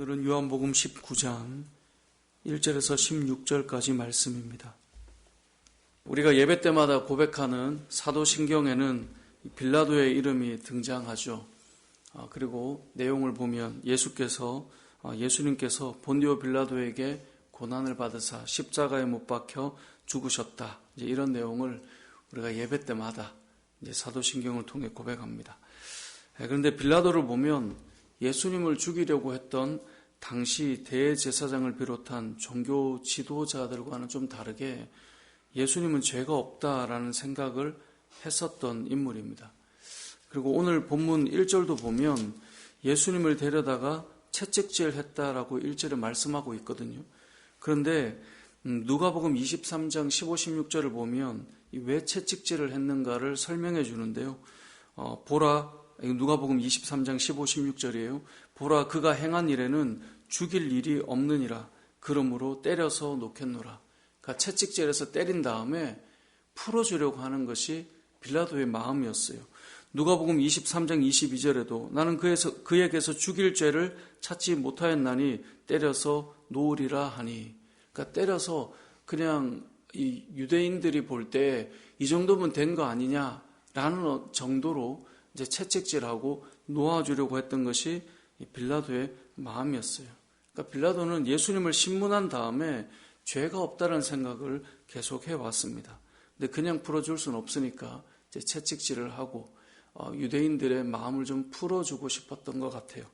오늘은 요한복음 19장 1절에서 16절까지 말씀입니다. 우리가 예배 때마다 고백하는 사도신경에는 빌라도의 이름이 등장하죠. 그리고 내용을 보면 예수님께서 본디오 빌라도에게 고난을 받으사 십자가에 못 박혀 죽으셨다. 이런 내용을 우리가 예배 때마다 사도신경을 통해 고백합니다. 그런데 빌라도를 보면 예수님을 죽이려고 했던 당시 대제사장을 비롯한 종교 지도자들과는 좀 다르게 예수님은 죄가 없다라는 생각을 했었던 인물입니다. 그리고 오늘 본문 1절도 보면 예수님을 데려다가 채찍질 했다라고 1절에 말씀하고 있거든요. 그런데 누가복음 23장 15, 16절을 보면 왜 채찍질을 했는가를 설명해 주는데요. 보라, 누가복음 23장 15, 16절이에요. 보라, 그가 행한 일에는 죽일 일이 없느니라. 그러므로 때려서 놓겠노라. 그러니까 채찍질해서 때린 다음에 풀어주려고 하는 것이 빌라도의 마음이었어요. 누가복음 23장 22절에도 나는 그에게서 죽일 죄를 찾지 못하였나니 때려서 놓으리라 하니. 그러니까 때려서 그냥 이 유대인들이 볼 때 이 정도면 된 거 아니냐라는 정도로 이제 채찍질하고 놓아주려고 했던 것이 빌라도의 마음이었어요. 그러니까 빌라도는 예수님을 신문한 다음에 죄가 없다는 생각을 계속 해왔습니다. 근데 그냥 풀어줄 수는 없으니까 이제 채찍질을 하고 유대인들의 마음을 좀 풀어주고 싶었던 것 같아요.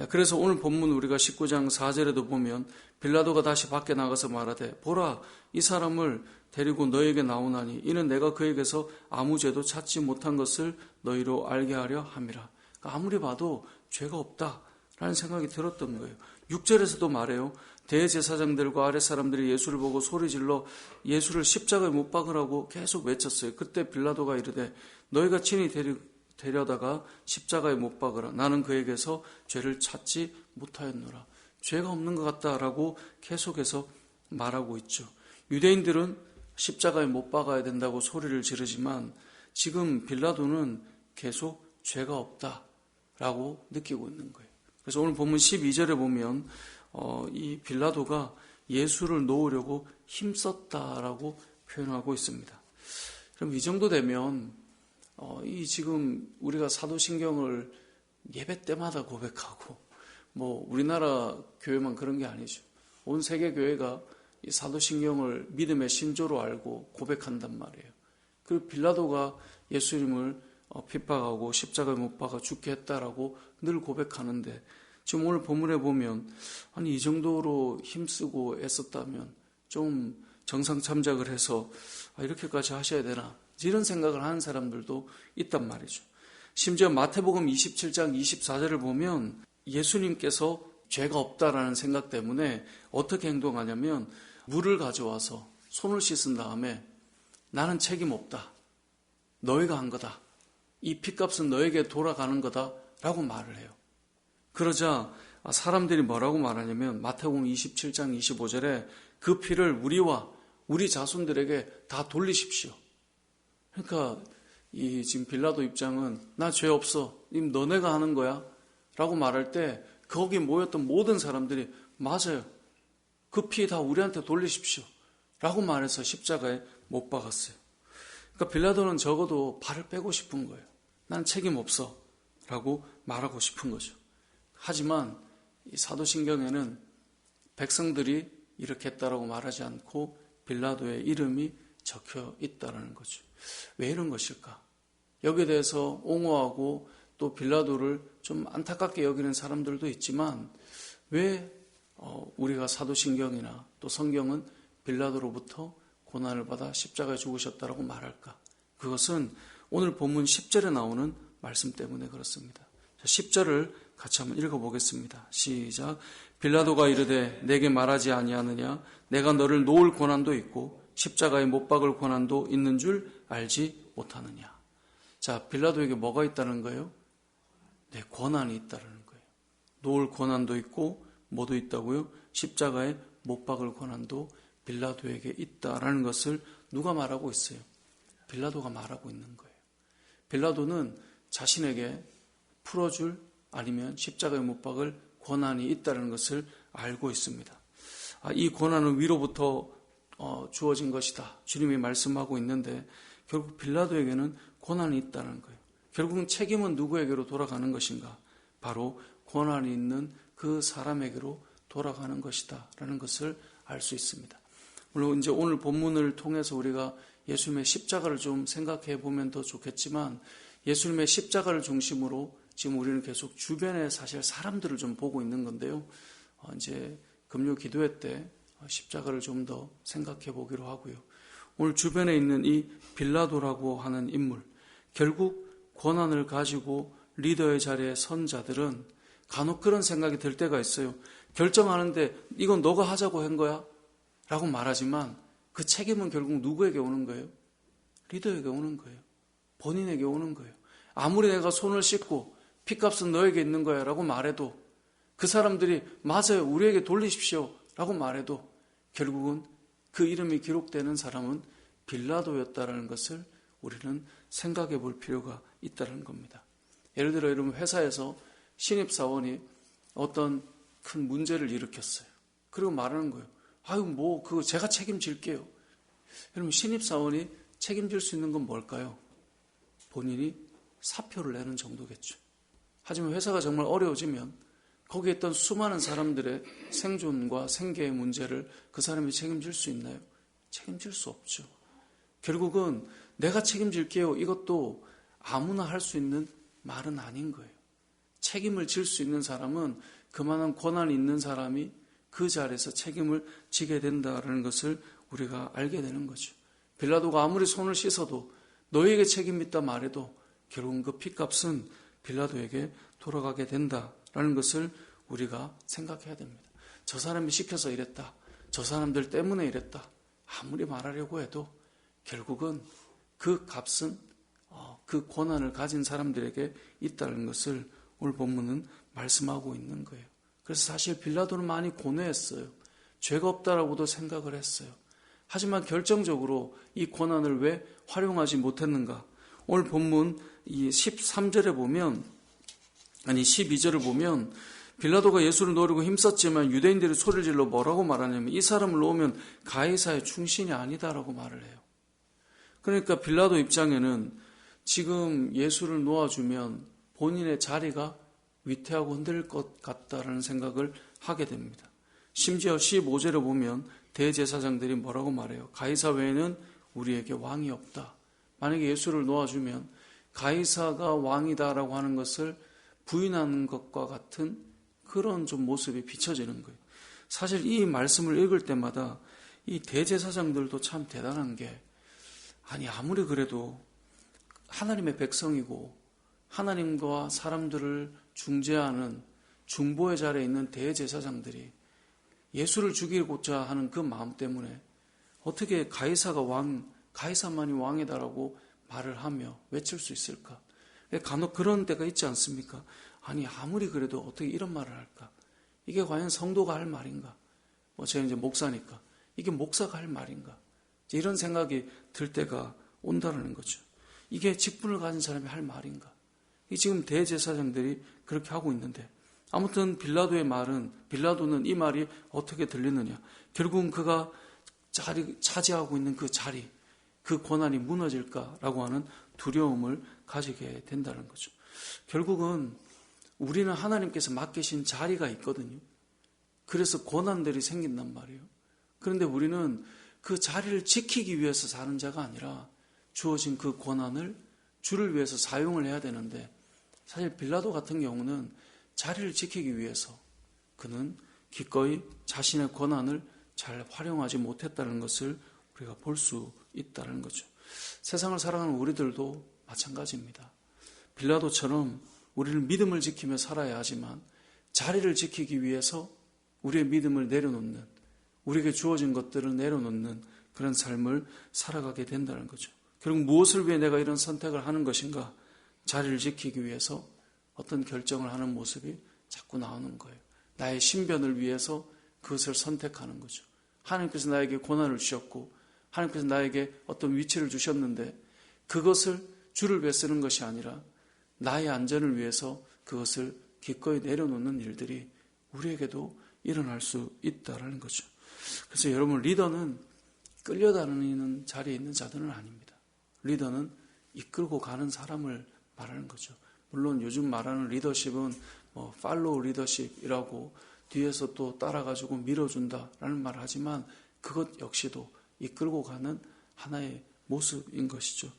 그래서 오늘 본문 우리가 19장 4절에도 보면 빌라도가 다시 밖에 나가서 말하되 보라, 이 사람을 데리고 너에게 나오나니 이는 내가 그에게서 아무 죄도 찾지 못한 것을 너희로 알게 하려 함이라. 그러니까 아무리 봐도 죄가 없다라는 생각이 들었던 거예요. 6절에서도 말해요. 대제사장들과 아랫사람들이 예수를 보고 소리질러 예수를 십자가에 못 박으라고 계속 외쳤어요. 그때 빌라도가 이르되 너희가 친히 데려다가 십자가에 못 박으라. 나는 그에게서 죄를 찾지 못하였노라. 죄가 없는 것 같다라고 계속해서 말하고 있죠. 유대인들은 십자가에 못 박아야 된다고 소리를 지르지만 지금 빌라도는 계속 죄가 없다라고 느끼고 있는 거예요. 그래서 오늘 본문 12절에 보면 이 빌라도가 예수를 놓으려고 힘썼다라고 표현하고 있습니다. 그럼 이 정도 되면 이 지금 우리가 사도신경을 예배 때마다 고백하고 우리나라 교회만 그런 게 아니죠. 온 세계 교회가 이 사도신경을 믿음의 신조로 알고 고백한단 말이에요. 그리고 빌라도가 예수님을 핍박하고 십자가에 못 박아 죽게 했다라고 늘 고백하는데 지금 오늘 본문에 보면 아니 이 정도로 힘쓰고 애썼다면 좀 정상 참작을 해서 이렇게까지 하셔야 되나 이런 생각을 하는 사람들도 있단 말이죠. 심지어 마태복음 27장 24절을 보면 예수님께서 죄가 없다라는 생각 때문에 어떻게 행동하냐면 물을 가져와서 손을 씻은 다음에 나는 책임 없다. 너희가 한 거다. 이 피값은 너에게 돌아가는 거다 라고 말을 해요. 그러자 사람들이 뭐라고 말하냐면 마태복음 27장 25절에 그 피를 우리와 우리 자손들에게 다 돌리십시오. 그러니까 이 지금 빌라도 입장은 나 죄 없어. 너네가 하는 거야. 라고 말할 때 거기 모였던 모든 사람들이 맞아요. 그 피 다 우리한테 돌리십시오. 라고 말해서 십자가에 못 박았어요. 그러니까 빌라도는 적어도 발을 빼고 싶은 거예요. 난 책임 없어. 라고 말하고 싶은 거죠. 하지만 이 사도신경에는 백성들이 이렇게 했다라고 말하지 않고 빌라도의 이름이 적혀 있다는 거죠. 왜 이런 것일까? 여기에 대해서 옹호하고 또 빌라도를 좀 안타깝게 여기는 사람들도 있지만 왜 우리가 사도신경이나 또 성경은 빌라도로부터 고난을 받아 십자가에 죽으셨다라고 말할까? 그것은 오늘 본문 10절에 나오는 말씀 때문에 그렇습니다. 10절을 같이 한번 읽어보겠습니다. 시작. 빌라도가 이르되 내게 말하지 아니하느냐? 내가 너를 놓을 고난도 있고 십자가에 못 박을 고난도 있는 줄 알지 못하느냐? 자, 빌라도에게 뭐가 있다는 거예요? 네, 권한이 있다는 거예요. 놓을 권한도 있고 뭐도 있다고요? 십자가에 못 박을 권한도 빌라도에게 있다라는 것을 누가 말하고 있어요? 빌라도가 말하고 있는 거예요. 빌라도는 자신에게 풀어줄 아니면 십자가에 못 박을 권한이 있다는 것을 알고 있습니다. 이 권한은 위로부터 주어진 것이다. 주님이 말씀하고 있는데 결국 빌라도에게는 권한이 있다는 거예요. 결국은 책임은 누구에게로 돌아가는 것인가? 바로 권한이 있는 그 사람에게로 돌아가는 것이다 라는 것을 알 수 있습니다. 물론 이제 오늘 본문을 통해서 우리가 예수님의 십자가를 좀 생각해 보면 더 좋겠지만, 예수님의 십자가를 중심으로 지금 우리는 계속 주변에 사실 사람들을 좀 보고 있는 건데요. 이제 금요 기도회 때 십자가를 좀 더 생각해 보기로 하고요. 오늘 주변에 있는 이 빌라도라고 하는 인물, 결국 권한을 가지고 리더의 자리에 선 자들은 간혹 그런 생각이 들 때가 있어요. 결정하는데 이건 너가 하자고 한 거야? 라고 말하지만 그 책임은 결국 누구에게 오는 거예요? 리더에게 오는 거예요. 본인에게 오는 거예요. 아무리 내가 손을 씻고 핏값은 너에게 있는 거야 라고 말해도, 그 사람들이 맞아요, 우리에게 돌리십시오 라고 말해도 결국은 그 이름이 기록되는 사람은 빌라도였다라는 것을 우리는 생각해 볼 필요가 있다는 겁니다. 예를 들어 여러분, 회사에서 신입사원이 어떤 큰 문제를 일으켰어요. 그리고 말하는 거예요. 그거 제가 책임질게요. 여러분, 신입사원이 책임질 수 있는 건 뭘까요? 본인이 사표를 내는 정도겠죠. 하지만 회사가 정말 어려워지면 거기에 있던 수많은 사람들의 생존과 생계의 문제를 그 사람이 책임질 수 있나요? 책임질 수 없죠. 결국은 내가 책임질게요, 이것도 아무나 할 수 있는 말은 아닌 거예요. 책임을 질 수 있는 사람은 그만한 권한이 있는 사람이 그 자리에서 책임을 지게 된다는 것을 우리가 알게 되는 거죠. 빌라도가 아무리 손을 씻어도 너에게 책임 있다 말해도 결국은 그 핏값은 빌라도에게 돌아가게 된다라는 것을 우리가 생각해야 됩니다. 저 사람이 시켜서 이랬다, 저 사람들 때문에 이랬다, 아무리 말하려고 해도 결국은 그 값은 그 권한을 가진 사람들에게 있다는 것을 오늘 본문은 말씀하고 있는 거예요. 그래서 사실 빌라도는 많이 고뇌했어요. 죄가 없다라고도 생각을 했어요. 하지만 결정적으로 이 권한을 왜 활용하지 못했는가? 오늘 본문 이 13절에 보면, 12절을 보면 빌라도가 예수를 노리고 힘썼지만 유대인들이 소리를 질러 뭐라고 말하냐면 이 사람을 놓으면 가이사의 충신이 아니다라고 말을 해요. 그러니까 빌라도 입장에는 지금 예수를 놓아주면 본인의 자리가 위태하고 흔들릴 것 같다라는 생각을 하게 됩니다. 심지어 15절에 보면 대제사장들이 뭐라고 말해요? 가이사 외에는 우리에게 왕이 없다. 만약에 예수를 놓아주면 가이사가 왕이다라고 하는 것을 부인하는 것과 같은 그런 좀 모습이 비춰지는 거예요. 사실 이 말씀을 읽을 때마다 이 대제사장들도 참 대단한 게, 아무리 그래도 하나님의 백성이고 하나님과 사람들을 중재하는 중보의 자리에 있는 대제사장들이 예수를 죽이고자 하는 그 마음 때문에 어떻게 가이사만이 왕이다라고 말을 하며 외칠 수 있을까? 간혹 그런 때가 있지 않습니까? 아무리 그래도 어떻게 이런 말을 할까? 이게 과연 성도가 할 말인가? 제가 이제 목사니까 이게 목사가 할 말인가? 이런 생각이 들 때가 온다는 거죠. 이게 직분을 가진 사람이 할 말인가? 지금 대제사장들이 그렇게 하고 있는데, 아무튼 빌라도는 이 말이 어떻게 들리느냐? 결국은 그가 차지하고 있는 그 자리, 그 권한이 무너질까라고 하는 두려움을 가지게 된다는 거죠. 결국은 우리는 하나님께서 맡기신 자리가 있거든요. 그래서 권한들이 생긴단 말이에요. 그런데 우리는 그 자리를 지키기 위해서 사는 자가 아니라 주어진 그 권한을 주를 위해서 사용을 해야 되는데, 사실 빌라도 같은 경우는 자리를 지키기 위해서 그는 기꺼이 자신의 권한을 잘 활용하지 못했다는 것을 우리가 볼 수 있다는 거죠. 세상을 살아가는 우리들도 마찬가지입니다. 빌라도처럼 우리는 믿음을 지키며 살아야 하지만 자리를 지키기 위해서 우리의 믿음을 내려놓는, 우리에게 주어진 것들을 내려놓는 그런 삶을 살아가게 된다는 거죠. 결국 무엇을 위해 내가 이런 선택을 하는 것인가? 자리를 지키기 위해서 어떤 결정을 하는 모습이 자꾸 나오는 거예요. 나의 신변을 위해서 그것을 선택하는 거죠. 하나님께서 나에게 고난을 주셨고 하나님께서 나에게 어떤 위치를 주셨는데 그것을 주를 위해 쓰는 것이 아니라 나의 안전을 위해서 그것을 기꺼이 내려놓는 일들이 우리에게도 일어날 수 있다라는 거죠. 그래서 여러분, 리더는 끌려다니는 자리에 있는 자들은 아닙니다. 리더는 이끌고 가는 사람을 말하는 거죠. 물론 요즘 말하는 리더십은 팔로우 리더십이라고 뒤에서 또 따라가지고 밀어준다라는 말을 하지만 그것 역시도 이끌고 가는 하나의 모습인 것이죠.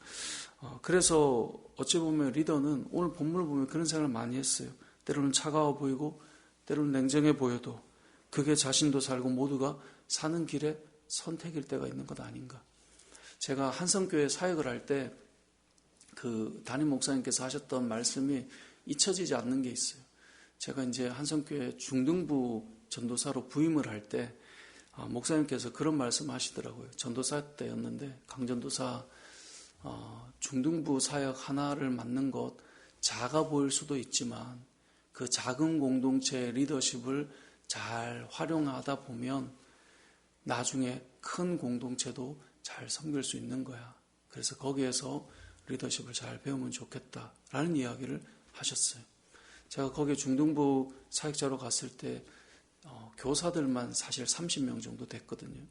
그래서 어찌 보면 리더는 오늘 본문을 보면 그런 생각을 많이 했어요. 때로는 차가워 보이고 때로는 냉정해 보여도 그게 자신도 살고 모두가 사는 길의 선택일 때가 있는 것 아닌가. 제가 한성교회 사역을 할 때 그 담임 목사님께서 하셨던 말씀이 잊혀지지 않는 게 있어요. 제가 이제 한성교회 중등부 전도사로 부임을 할 때 목사님께서 그런 말씀 하시더라고요. 전도사 때였는데 강전도사 중등부 사역 하나를 맡는 것 작아 보일 수도 있지만 그 작은 공동체의 리더십을 잘 활용하다 보면 나중에 큰 공동체도 잘 섬길 수 있는 거야. 그래서 거기에서 리더십을 잘 배우면 좋겠다라는 이야기를 하셨어요. 제가 거기 중등부 사역자로 갔을 때 교사들만 사실 30명 정도 됐거든요.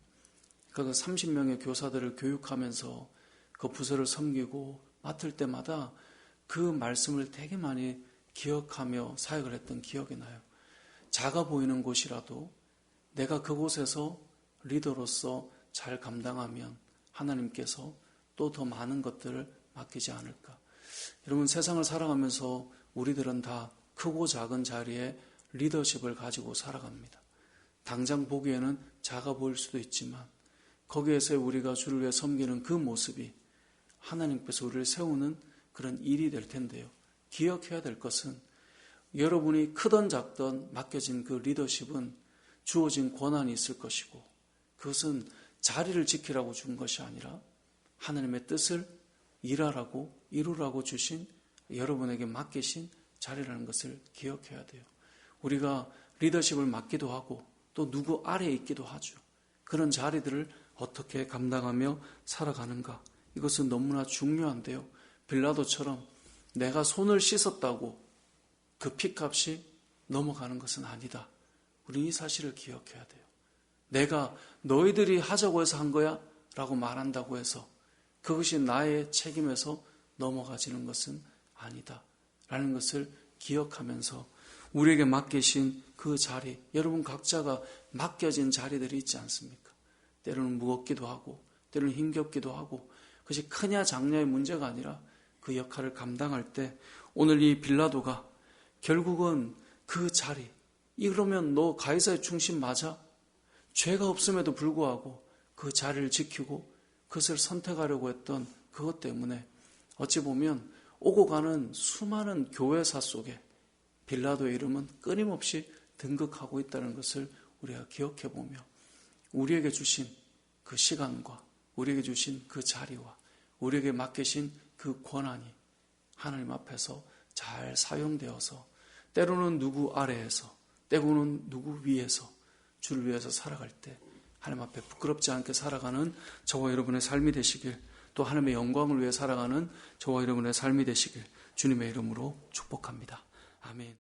그 30명의 교사들을 교육하면서 그 부서를 섬기고 맡을 때마다 그 말씀을 되게 많이 기억하며 사역을 했던 기억이 나요. 작아 보이는 곳이라도 내가 그곳에서 리더로서 잘 감당하면 하나님께서 또 더 많은 것들을 맡기지 않을까. 여러분, 세상을 살아가면서 우리들은 다 크고 작은 자리에 리더십을 가지고 살아갑니다. 당장 보기에는 작아 보일 수도 있지만 거기에서 우리가 주를 위해 섬기는 그 모습이 하나님께서 우리를 세우는 그런 일이 될 텐데요. 기억해야 될 것은 여러분이 크던 작던 맡겨진 그 리더십은 주어진 권한이 있을 것이고 그것은 자리를 지키라고 준 것이 아니라 하나님의 뜻을 일하라고 이루라고 주신 여러분에게 맡기신 자리라는 것을 기억해야 돼요. 우리가 리더십을 맡기도 하고 또 누구 아래에 있기도 하죠. 그런 자리들을 어떻게 감당하며 살아가는가. 이것은 너무나 중요한데요. 빌라도처럼 내가 손을 씻었다고 그 피값이 넘어가는 것은 아니다. 우리는 이 사실을 기억해야 돼요. 내가 너희들이 하자고 해서 한 거야 라고 말한다고 해서 그것이 나의 책임에서 넘어가지는 것은 아니다 라는 것을 기억하면서 우리에게 맡기신 그 자리, 여러분 각자가 맡겨진 자리들이 있지 않습니까? 때로는 무겁기도 하고 때로는 힘겹기도 하고 그것이 크냐 작냐의 문제가 아니라 그 역할을 감당할 때 오늘 이 빌라도가 결국은 그 자리, 이러면 너 가이사의 충신 맞아? 죄가 없음에도 불구하고 그 자리를 지키고 그것을 선택하려고 했던 그것 때문에 어찌 보면 오고 가는 수많은 교회사 속에 빌라도의 이름은 끊임없이 등극하고 있다는 것을 우리가 기억해 보며 우리에게 주신 그 시간과 우리에게 주신 그 자리와 우리에게 맡기신 그 권한이 하나님 앞에서 잘 사용되어서 때로는 누구 아래에서 때로는 누구 위에서 주를 위해서 살아갈 때 하나님 앞에 부끄럽지 않게 살아가는 저와 여러분의 삶이 되시길, 또 하나님의 영광을 위해 살아가는 저와 여러분의 삶이 되시길 주님의 이름으로 축복합니다. 아멘.